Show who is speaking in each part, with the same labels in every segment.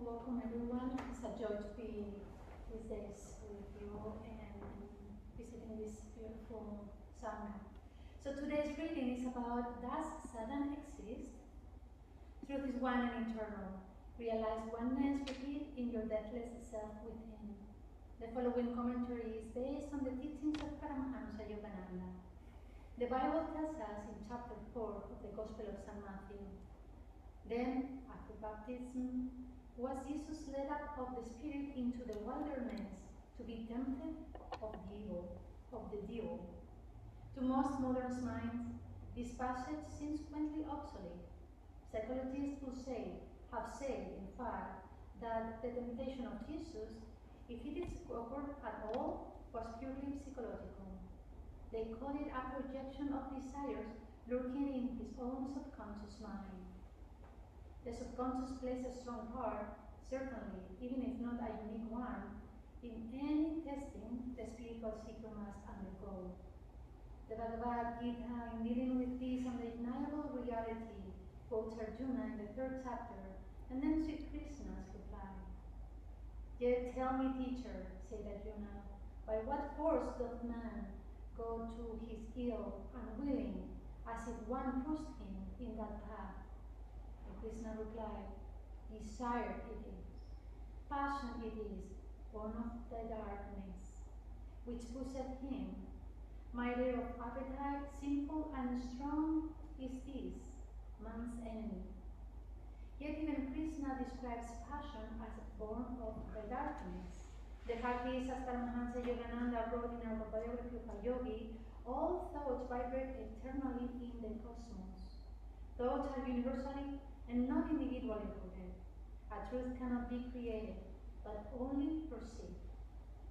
Speaker 1: Welcome everyone. It's a joy to be these days with you and visiting this beautiful sauna. So today's reading is about, does Satan exist? Truth is one and eternal. Realize oneness with it in your deathless self within. The following commentary is based on the teachings of Paramahansa Yogananda. The Bible tells us in chapter 4 of the Gospel of St. Matthew, then, after baptism, was Jesus led up of the Spirit into the wilderness to be tempted of the devil. To most modern minds, this passage seems quaintly obsolete. Psychologists have said, in fact, that the temptation of Jesus, if it is occurred at all, was purely psychological. They call it a projection of desires lurking in his own subconscious mind. The subconscious plays a strong part, certainly, even if not a unique one, in any testing the spiritual seeker must undergo. The Bhagavad Gita, in dealing with this undeniable reality, quotes Arjuna in the 3rd chapter, and then Sri Krishna's reply. Yet tell me, teacher, said Arjuna, by what force doth man go to his ill, unwilling, as if one pushed him in that path? Krishna replied, desire it is, passion it is, born of the darkness, which pusheth him. Mighty of appetite, simple and strong is this, man's enemy. Yet even Krishna describes passion as born of the darkness. The fact is, as Paramahansa Yogananda wrote in our biography of a yogi, all thoughts vibrate eternally in the cosmos. Thoughts are universally and not individually rooted. A truth cannot be created, but only perceived.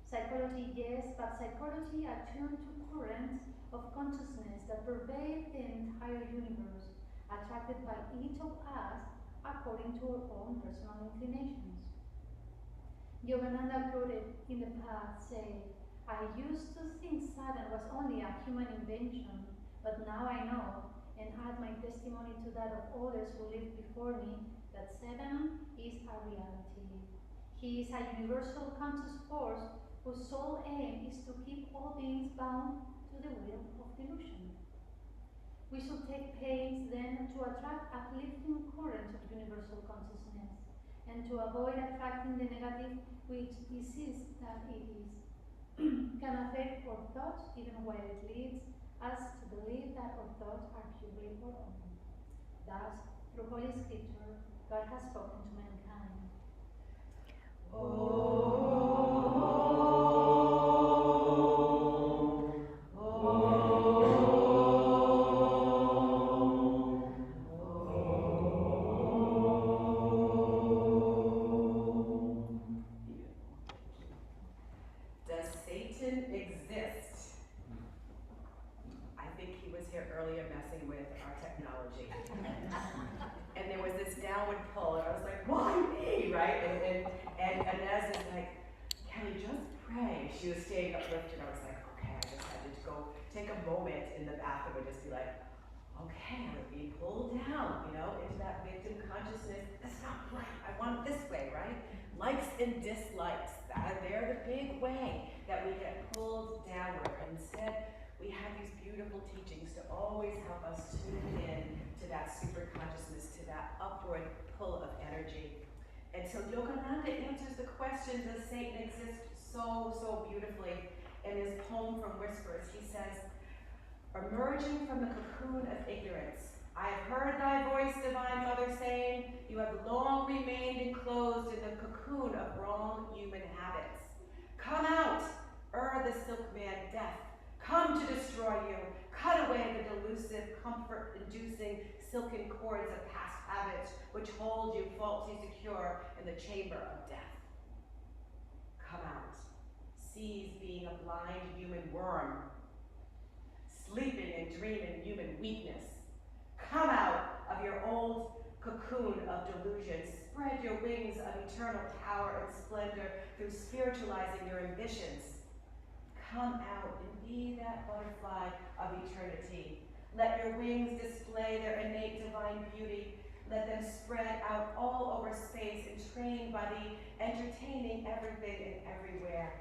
Speaker 1: Psychology, yes, but psychology attuned to currents of consciousness that pervade the entire universe, attracted by each of us according to our own personal inclinations. Yogananda quoted in the past saying, I used to think Satan was only a human invention, but now I know, and add my testimony to that of others who lived before me, that Satan is a reality. He is a universal conscious force whose sole aim is to keep all beings bound to the wheel of delusion. We should take pains then to attract uplifting currents of universal consciousness, and to avoid attracting the negative which disease that it is can affect our thoughts even while it leads us to believe that our thoughts are purely our own. Thus, through Holy Scripture, God has spoken to mankind.
Speaker 2: Does Satan exist? I think he was here earlier messing with our technology. And there was this downward pull, and I was like, why me, right? And Inez is like, Kelly, just pray. She was staying uplifted. I was like, okay, I just had to go take a moment in the bathroom and just be like, okay, I'm being pulled down, into that victim consciousness. That's not right. I want it this way, right? Likes and dislikes, they're the big way that we get pulled downward. Instead, we have these beautiful teachings to always help us tune in to that super consciousness, to that upward pull of energy. And so Yogananda answers the question, does Satan exist, so beautifully in his poem from Whispers. He says, emerging from the cocoon of ignorance, I have heard thy voice, Divine Mother, saying, you have long remained enclosed in the cocoon of wrong human habits. Come out, the silk man death. Come to destroy you. Cut away the delusive, comfort-inducing silken cords of past habits which hold you falsely secure in the chamber of death. Come out. Cease being a blind human worm, sleeping and dreaming human weakness. Come out of your old cocoon of delusion. Spread your wings of eternal power and splendor through spiritualizing your ambitions. Come out and be that butterfly of eternity. Let your wings display their innate divine beauty. Let them spread out all over space and train anybody, entertaining everything and everywhere.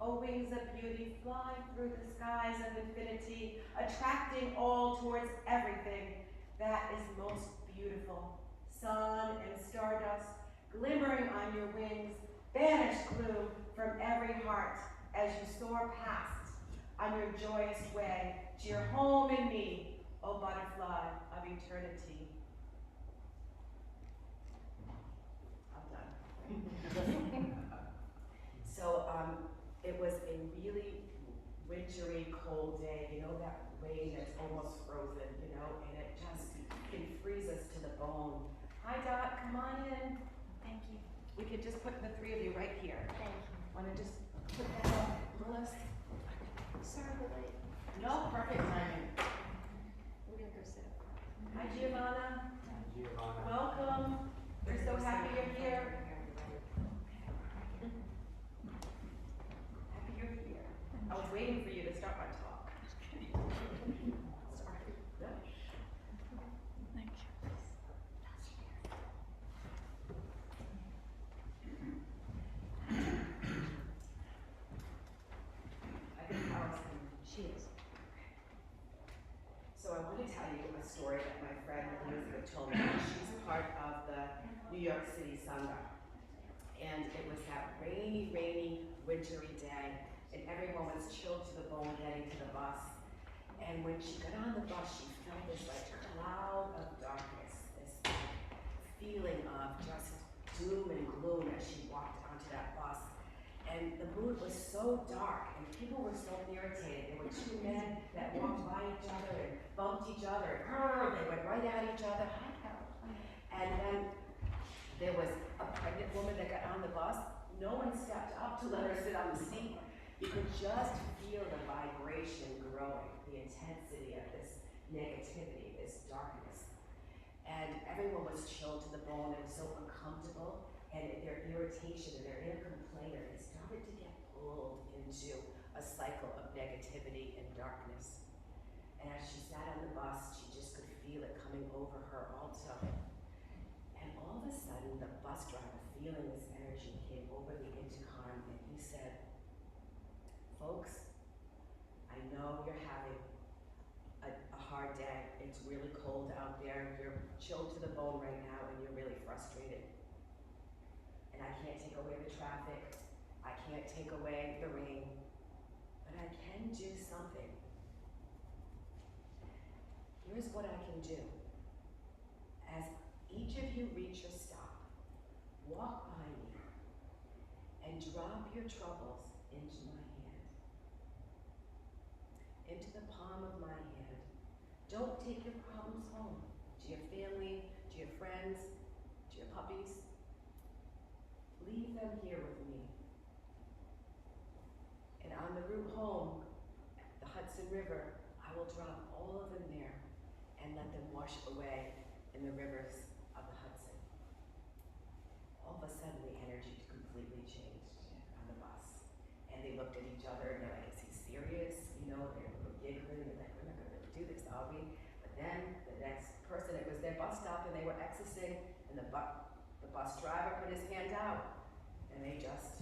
Speaker 2: O wings of beauty, fly through the skies of infinity, attracting all towards everything that is most beautiful. Sun and stardust, glimmering on your wings, banish gloom from every heart as you soar past on your joyous way to your home in me, O butterfly of eternity. I'm done. So it was a really wintry, cold day, you know, that rain that's almost frozen, you know, and it just can freeze us to the bone. Hi Dot, come on in.
Speaker 1: Thank you.
Speaker 2: We could just put the three of you right here.
Speaker 1: Thank you.
Speaker 2: Want to just put that up, Willis?
Speaker 1: Sorry for late.
Speaker 2: No, perfect timing.
Speaker 1: We're gonna go sit up.
Speaker 2: Hi Giovanna.
Speaker 3: Giovanna.
Speaker 2: Welcome. We're so happy you're here. Happy you're here. I was waiting for you to start my talk.
Speaker 1: Sorry.
Speaker 2: No.
Speaker 1: Thank you.
Speaker 2: I think Allison.
Speaker 1: She is.
Speaker 2: So I want to tell you a story that my friend Elizabeth told me. She's part of the New York City Sangha. And it was that rainy, wintry day, and everyone was chilled to the bone getting to the bus. And when she got on the bus, she felt this like cloud of darkness, this feeling of just doom and gloom as she walked onto that bus. And the mood was so dark, and people were so irritated. There were two men that walked by each other and bumped each other. They went right at each other. And then there was a pregnant woman that got on the bus. No one stepped up to let her sit on the seat. You could just feel the vibration growing, the intensity of this negativity, this darkness. And everyone was chilled to the bone and so uncomfortable, and their irritation and their inner complainer, they started to get pulled into a cycle of negativity and darkness. And as she sat on the bus, she just could feel it coming over her also. And all of a sudden, the bus driver, feeling this energy, came over the intercom and he said, "Folks, I know you're having a hard day. It's really cold out there. You're chilled to the bone right now and you're really frustrated. And I can't take away the traffic. I can't take away the rain. But I can do something. Here's what I can do. As each of you reach your stop, walk by me and drop your troubles into my hand, into the palm of my hand. Don't take your problems home to your family, to your friends, to your puppies. Leave them here with me. And on the route home, the Hudson River, I will drop all of them there and let them wash away in the rivers of the Hudson." All of a sudden, the energy completely changed on the bus. And they looked at each other and they're like, "Is he serious?" You know, they're giggling and like, "We're not gonna really do this, are we?" But then the next person, it was their bus stop and they were exiting, and the bus driver put his hand out and they just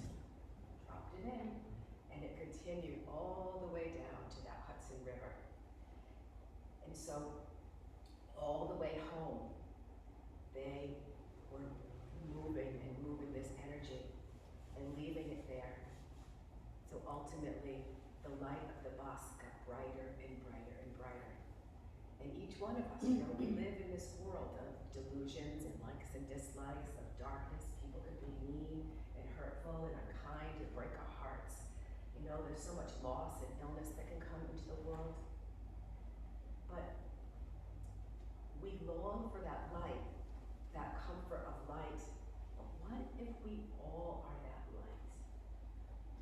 Speaker 2: dropped it in. And it continued all the way down to that Hudson River. And so all the way home, they were moving this energy and leaving it there. So ultimately, the light of the bus got brighter and brighter and brighter. And each one of us, you know, we live in this world of delusions and likes and dislikes, of darkness. People can be mean and hurtful and unkind and break our hearts. You know, there's so much loss and illness that can come into the world. But we long for that light, that comfort of light. But what if we all are that light?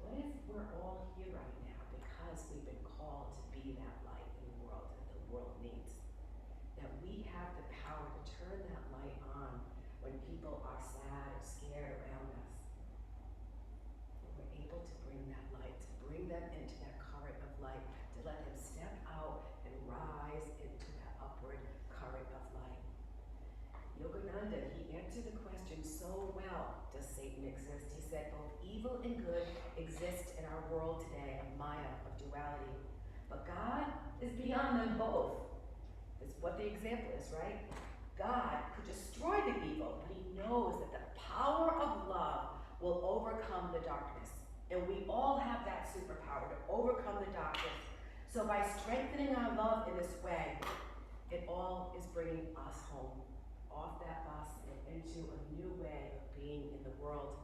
Speaker 2: What if we're all here right now because we've been called to be that light in the world that the world needs? That we have the power to turn that light on when people are sad or scared around us. And we're able to bring that light, to bring them into that current of light, to let them step out and rise into that upward current of light. Yogananda, he answered the question so well. Satan exist? He said both evil and good exist in our world today, a maya of duality. But God is beyond them both. That's what the example is, right? God could destroy the evil, but he knows that the power of love will overcome the darkness. And we all have that superpower to overcome the darkness. So by strengthening our love in this way, it all is bringing us home, off that bus and into a new way of being in the world.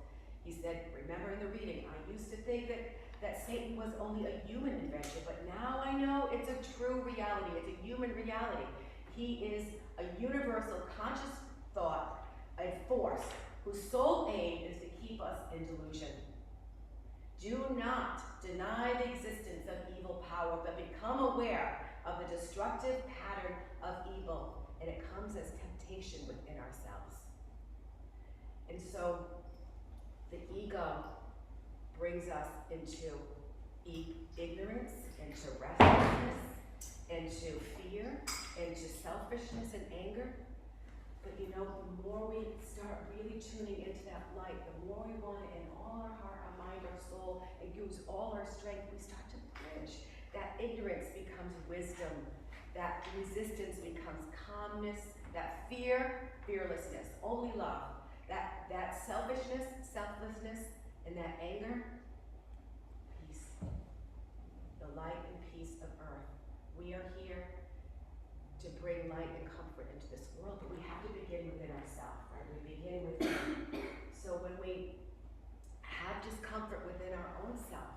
Speaker 2: He said, remember in the reading, I used to think that Satan was only a human invention, but now I know it's a true reality. It's a human reality. He is a universal conscious thought and force whose sole aim is to keep us in delusion. Do not deny the existence of evil power, but become aware of the destructive pattern of evil, and it comes as temptation within ourselves. And so the ego brings us into ignorance, into restlessness, into fear, into selfishness and anger. But you know, the more we start really tuning into that light, the more we want it in all our heart, our mind, our soul, and use all our strength, we start to bridge. That ignorance becomes wisdom. That resistance becomes calmness. That fear, fearlessness, only love. That selfishness, selflessness, and that anger, peace. The light and peace of earth. We are here to bring light and comfort into this world, but we have to begin within ourselves, right? We begin within. So when we have discomfort within our own self,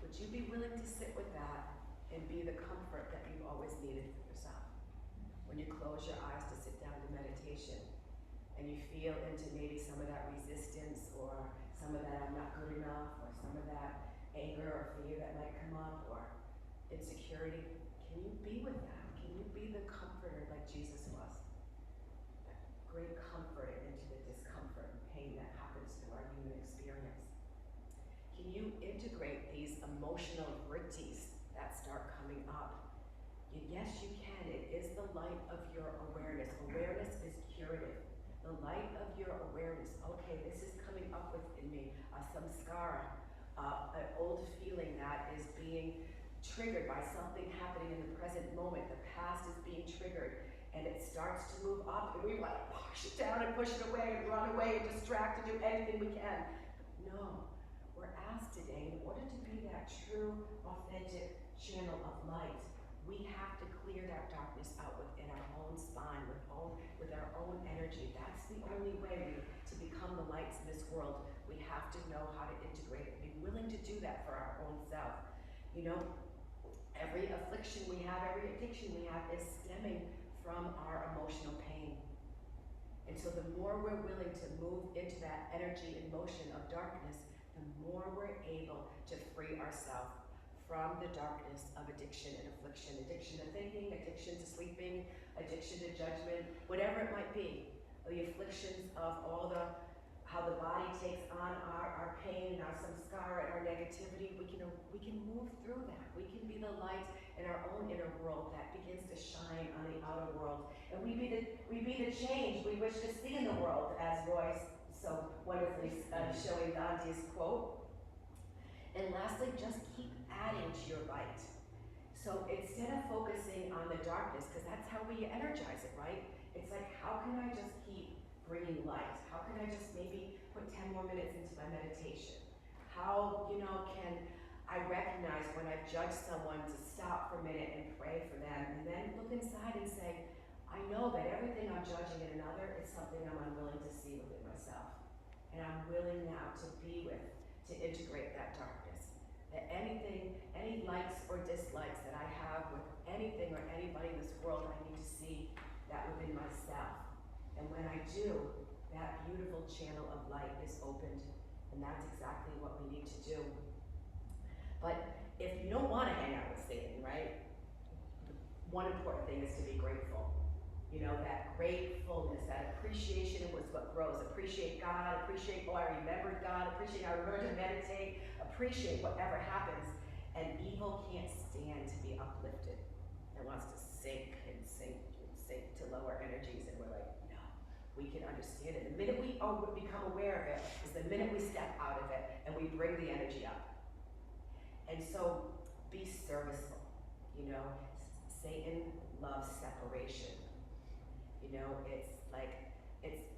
Speaker 2: would you be willing to sit with that and be the comfort that you've always needed for yourself? When you close your eyes to sit down to meditation and you feel into maybe some of that resistance or some of that I'm not good enough or some of that anger or fear that might come up or insecurity, can you be with that? Can you be the comforter like Jesus was? That great comfort into the discomfort and pain that happens through our human experience. Can you integrate these emotional vrittis that start coming up? Yes, you can. It is the light of your awareness. Awareness is curative. The light of your awareness. Okay, this is coming up within me. Some scar, an old feeling that is being triggered by something happening in the present moment. The past is being triggered and it starts to move up and we want to push it down and push it away and run away and distract and do anything we can. But no, we're asked today, in order to be that true, authentic channel of light, we have to clear that darkness out within our own spine, with our own energy. That's the only way to become the lights in this world. We have to know how to integrate it, be willing to do that for our own self. You know, every affliction we have, every addiction we have is stemming from our emotional pain. And so the more we're willing to move into that energy and motion of darkness, the more we're able to free ourselves from the darkness of addiction and affliction. Addiction to thinking, addiction to sleeping, addiction to judgment, whatever it might be. The afflictions of how the body takes on our pain and some scar and our negativity, we can move through that. We can be the light in our own inner world that begins to shine on the outer world. And we be the change we wish to see in the world, as Royce so wonderfully showing Gandhi's quote. And lastly, just keep adding to your light. So instead of focusing on the darkness, because that's how we energize it, right? It's like, how can I just keep bringing light? How can I just maybe put 10 more minutes into my meditation? How, can I recognize when I've judged someone to stop for a minute and pray for them, and then look inside and say, I know that everything I'm judging in another is something I'm unwilling to see within myself. And I'm willing now to be with, to integrate that darkness. That anything, any likes or dislikes that I have with anything or anybody in this world, I need to see that within myself. And when I do, that beautiful channel of light is opened, and that's exactly what we need to do. But if you don't want to hang out with Satan, right, one important thing is to be grateful. That gratefulness, that appreciation was what grows. Appreciate God, appreciate, I remembered God, appreciate how I remember to meditate, appreciate whatever happens. And evil can't stand to be uplifted. It wants to sink and sink and sink to lower energies, and we're like, no, we can understand it. The minute we become aware of it is the minute we step out of it and we bring the energy up. And so be serviceful. You know, Satan loves separation. You know,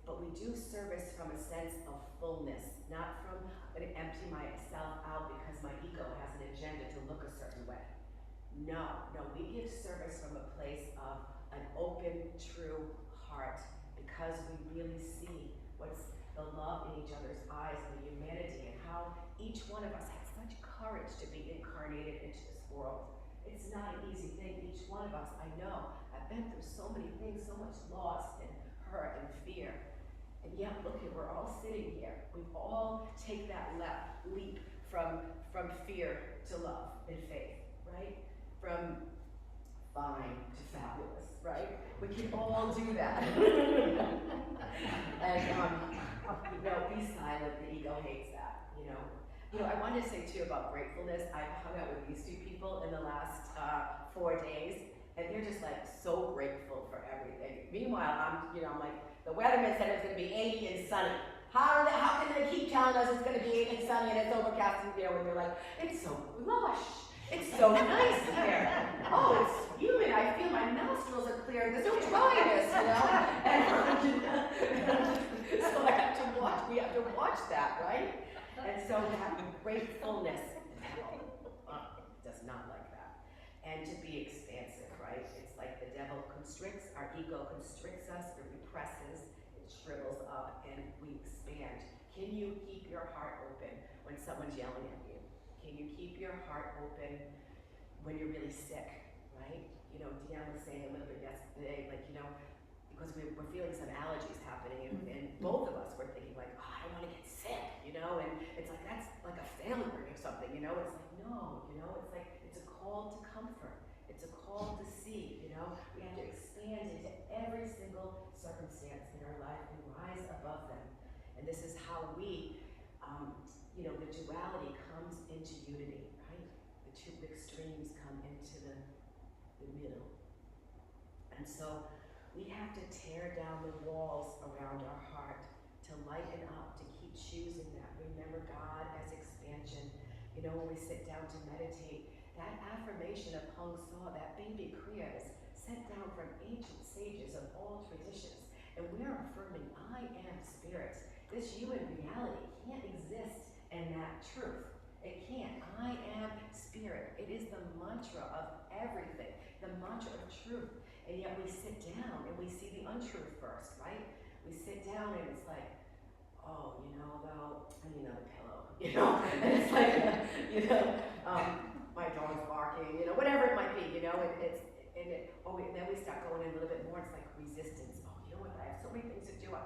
Speaker 2: but we do service from a sense of fullness, not from an empty myself out because my ego has an agenda to look a certain way. No, we give service from a place of an open, true heart because we really see what's the love in each other's eyes and the humanity and how each one of us has such courage to be incarnated into this world. It's not an easy thing. Each one of us, I know, I've been through so many things, so much loss and hurt and fear. And yet, look at, we're all sitting here. We've all taken that leap from fear to love and faith, right? From fine to fabulous, right? We can all do that. And, be silent. The ego hates that, I wanted to say too about gratefulness. I've hung out with these two people in the last 4 days, and they're just like so grateful for everything. Meanwhile, I'm like, the weatherman said it's going to be 80 and sunny. How can they keep telling us it's going to be 80 and sunny and it's overcast? And when they're like, it's so lush. It's so nice here. Oh, it's humid. I feel my nostrils are clear. There's no dryness, And so we have to watch that, right? And so that gratefulness does not like that. And to be expansive, right? It's like the devil constricts, our ego constricts us, it represses, it shrivels up, and we expand. Can you keep your heart open when someone's yelling at you? Can you keep your heart open when you're really sick, right? Dhyan was saying a little bit yesterday, because we're feeling some allergies happening, and both of us were thinking I don't want to get sick, and it's like, that's like a failure or something, it's like, no, it's like, it's a call to comfort, it's a call to see, we have to expand into every single circumstance in our life and rise above them, and this is how we, the duality comes into unity, right? The two extremes come into the middle, and so we have to tear down the walls around our heart to lighten up, to keep choosing that. Remember God as expansion. When we sit down to meditate, that affirmation of Hung Saw, that baby Kriya is sent down from ancient sages of all traditions. And we're affirming, I am spirit. This human reality can't exist in that truth. It can't. I am spirit. It is the mantra of everything, the mantra of truth. And yet we sit down and we see the untruth first, right? We sit down and it's like, oh, though, I need another pillow, And it's like, my dog's barking, whatever it might be, and then we start going in a little bit more. It's like resistance. Oh, you know what? I have so many things to do. And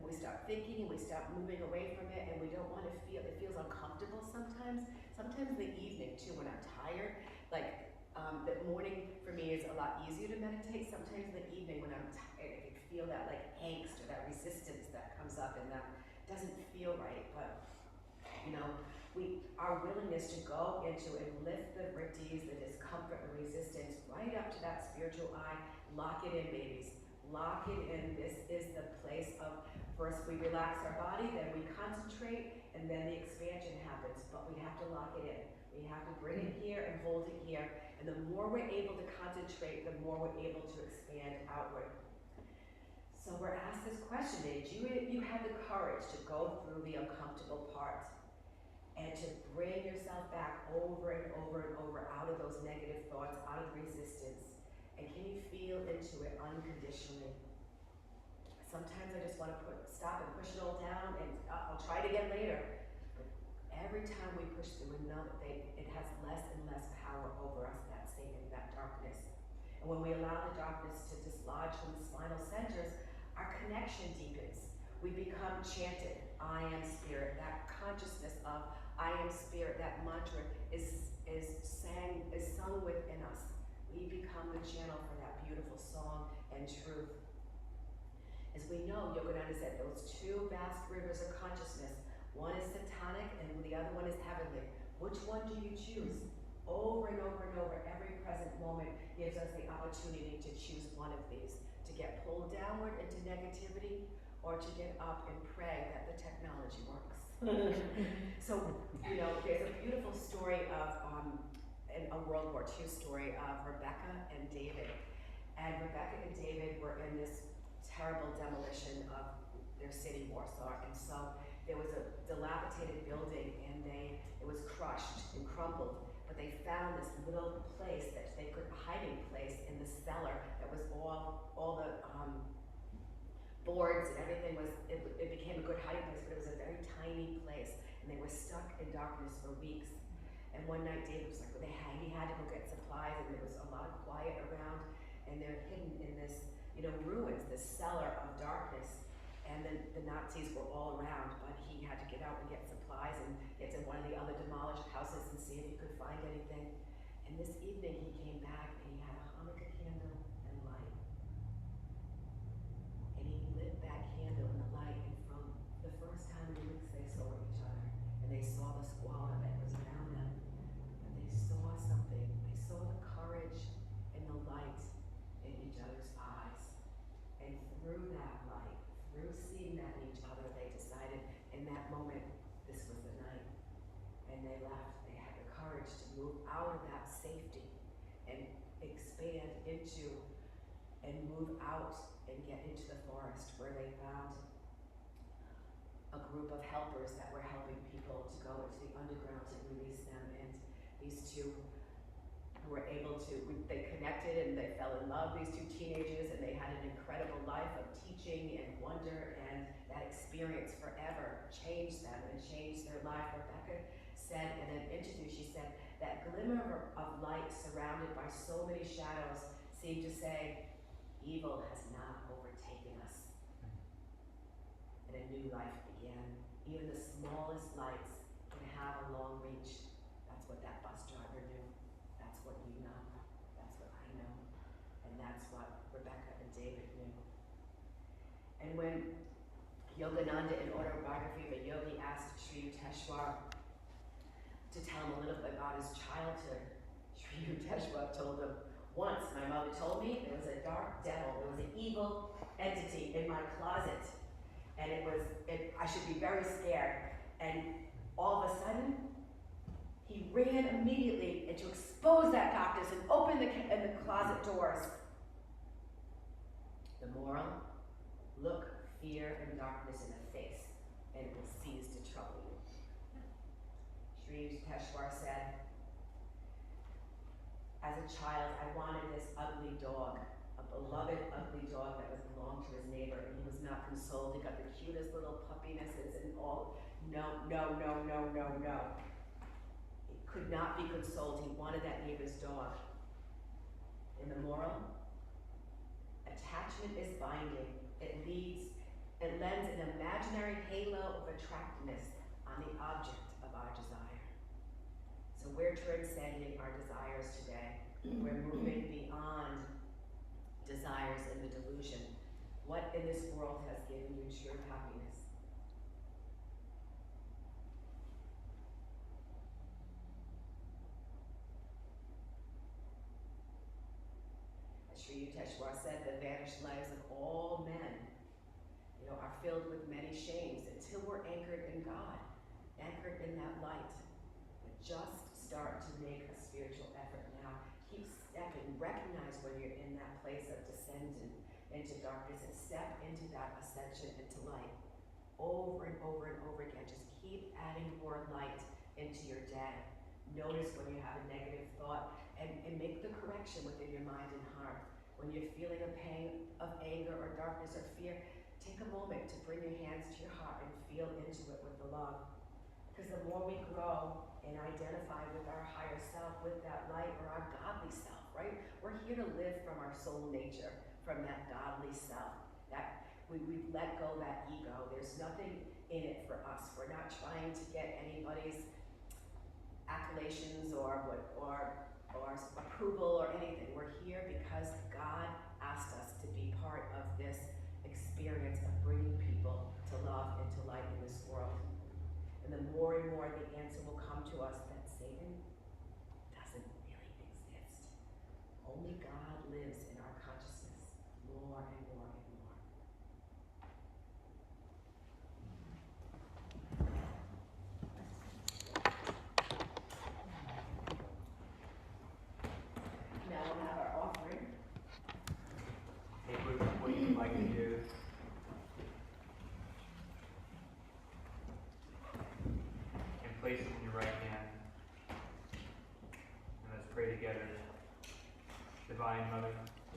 Speaker 2: we start thinking and we start moving away from it, and we don't want to feel. It feels uncomfortable sometimes. Sometimes in the evening too, when I'm tired, the morning for me is a lot easier to meditate. Sometimes in the evening when I'm tired, I can feel that angst or that resistance that comes up, and that doesn't feel right. But our willingness to go into and lift the vrittis, the discomfort, the resistance, right up to that spiritual eye. Lock it in, babies. Lock it in. This is the place of, first we relax our body, then we concentrate, and then the expansion happens. But we have to lock it in. We have to bring it here and hold it here. And the more we're able to concentrate, the more we're able to expand outward. So we're asked this question, did you have the courage to go through the uncomfortable part and to bring yourself back over and over and over out of those negative thoughts, out of the resistance? And can you feel into it unconditionally? Sometimes I just want to stop and push it all down, and I'll try it again later. Every time we push through another thing, it has less and less power over us, that Satan, that darkness. And when we allow the darkness to dislodge from the spinal centers, our connection deepens. We become chanted, I am spirit. That consciousness of I am spirit, that mantra is sung within us. We become the channel for that beautiful song and truth. As we know, Yogananda said, those two vast rivers of consciousness, one is satanic and the other one is heavenly. Which one do you choose? Over and over and over, every present moment gives us the opportunity to choose one of these, to get pulled downward into negativity or to get up and pray that the technology works. So, you know, there's a beautiful story of, a World War II story of Rebecca and David. And Rebecca and David were in this terrible demolition of their city, Warsaw. And so there was a dilapidated building and it was crushed and crumbled. But they found this little place that they could, a hiding place in the cellar that was all the boards and everything was, it became a good hiding place, but it was a very tiny place. And they were stuck in darkness for weeks. And one night David was like, well, he had to go get supplies, and there was a lot of quiet around, and they're hidden in this, you know, ruins, this cellar of darkness. And the Nazis were all around, but he had to get out and get supplies and get to one of the other demolished houses and see if he could find anything. And this evening he came back and he had a Hanukkah candle and light. And he lit that candle in the light, and from the first time in weeks they saw each other, and they saw the squalor that was around them. And they saw something. They saw the courage and the light in each other's eyes. And through that light, through seeing that in each other, they decided in that moment, this was the night. And they left. They had the courage to move out of that safety and expand into and move out and get into the forest, where they found a group of helpers that were helping people to go into the underground to release them. And these two were able to, they connected and they fell in love, these two teenagers, and they had an incredible life of teaching and wonder, and that experience forever changed them and changed their life. Rebecca said in an interview, she said, that glimmer of light surrounded by so many shadows seemed to say, evil has not overtaken us. And a new life began. Even the smallest lights can have a long reach. That's what that bus driver knew. That's what you know. That's what I know. And that's what Rebecca and David knew. And when Yogananda, in Autobiography of a Yogi, asked Sri Yukteswar to tell him a little bit about his childhood, Sri Yukteswar told him, once my mother told me there was a dark devil, there was an evil entity in my closet, and I should be very scared. And all of a sudden, he ran immediately and to expose that darkness and open the closet doors. The moral: look fear and darkness in the face, and it will cease to trouble you. Sri Yukteswar said, as a child, I wanted this ugly dog, a beloved ugly dog that was belonged to his neighbor, and he was not consoled. He got the cutest little puppynesses and all. No. He could not be consoled. He wanted that neighbor's dog. In the moral, attachment is binding. It lends an imaginary halo of attractiveness on the object of our desire. So we're transcending our desires today. We're moving beyond desires and the delusion. What in this world has given you true happiness? As Sri Yukteswar said, the vanished lives of all men, are filled with many shames until we're anchored in God, anchored in that light. But just start to make a spiritual effort now. Keep stepping. Recognize when you're in that place of descending into darkness, and step into that ascension into light. Over and over and over again. Just keep adding more light into your day. Notice when you have a negative thought, and make the correction within your mind and heart. When you're feeling a pain of anger or darkness or fear, take a moment to bring your hands to your heart and feel into it with the love. Because the more we grow and identify with our higher self, with that light, or our godly self, right? We're here to live from our soul nature, from that godly self. That we've let go that ego. There's nothing in it for us. We're not trying to get anybody's accolations or approval or anything. We're here because God asked us to be part of this experience of bringing people to love and to light in this world. And the more and more the answer will come to us that Satan doesn't really exist. Only God lives in our consciousness more and more.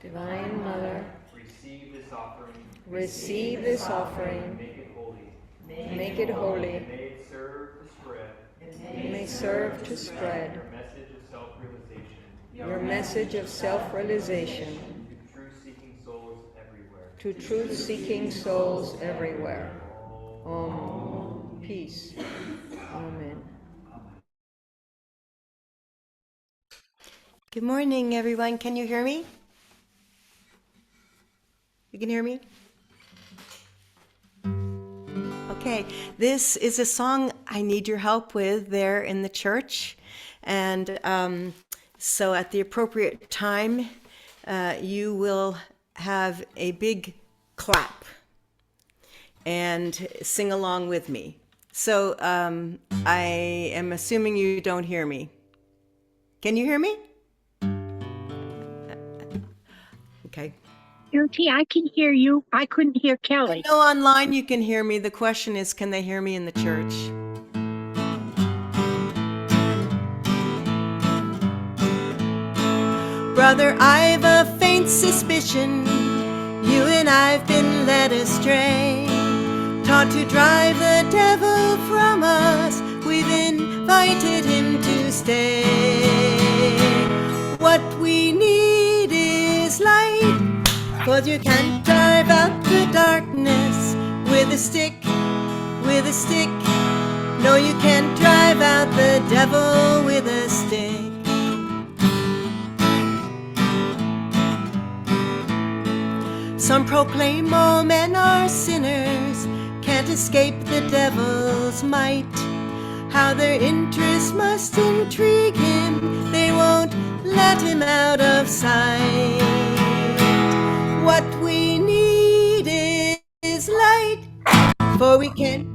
Speaker 3: Divine Mother, receive this offering, make it holy, may serve to spread your message of self-realization to truth-seeking souls everywhere. Om. Peace. Amen.
Speaker 4: Good morning, everyone. Can you hear me? You can hear me? Okay, this is a song I need your help with there in the church. And so at the appropriate time, you will have a big clap and sing along with me. So I am assuming you don't hear me. Can you hear me? Okay.
Speaker 5: Guilty, I can hear you. I couldn't hear
Speaker 4: I
Speaker 5: Kelly.
Speaker 4: know online you can hear me. The question is, can they hear me in the church? Brother, I've a faint suspicion you and I've been led astray, taught to drive the devil from us. We've invited him to stay. What we need is light, 'cause you can't drive out the darkness with a stick, with a stick. No, you can't drive out the devil with a stick. Some proclaim all men are sinners, can't escape the devil's might. How their interests must intrigue him, they won't let him out of sight. What we need is light, for we can't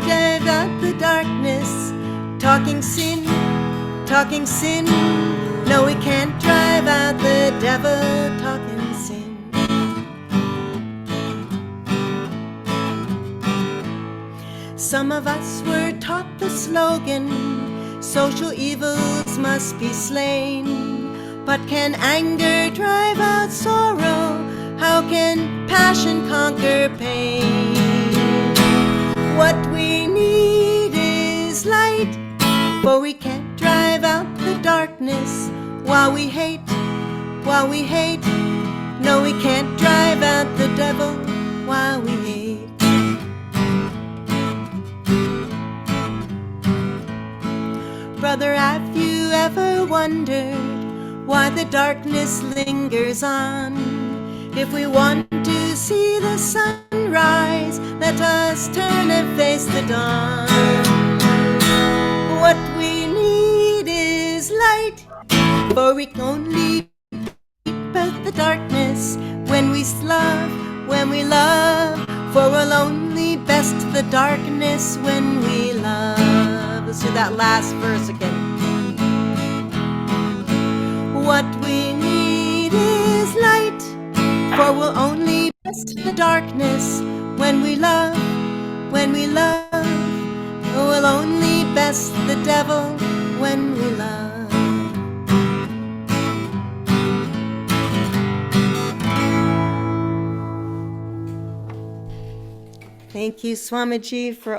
Speaker 4: drive out the darkness, talking sin. No, we can't drive out the devil talking sin. Some of us were taught the slogan, social evils must be slain. But can anger drive out sorrow? How can passion conquer pain? What we need is light, for we can't drive out the darkness while we hate. No, we can't drive out the devil while we hate. Brother, have you ever wondered why the darkness lingers on? If we want to see the sunrise, let us turn and face the dawn. What we need is light, for we can only beat back the darkness when we love, for we'll only best the darkness when we love. Let's do that last verse again. What we need is light, for we'll only best the darkness when we love, we'll only best the devil when we love. Thank you, Swamiji, for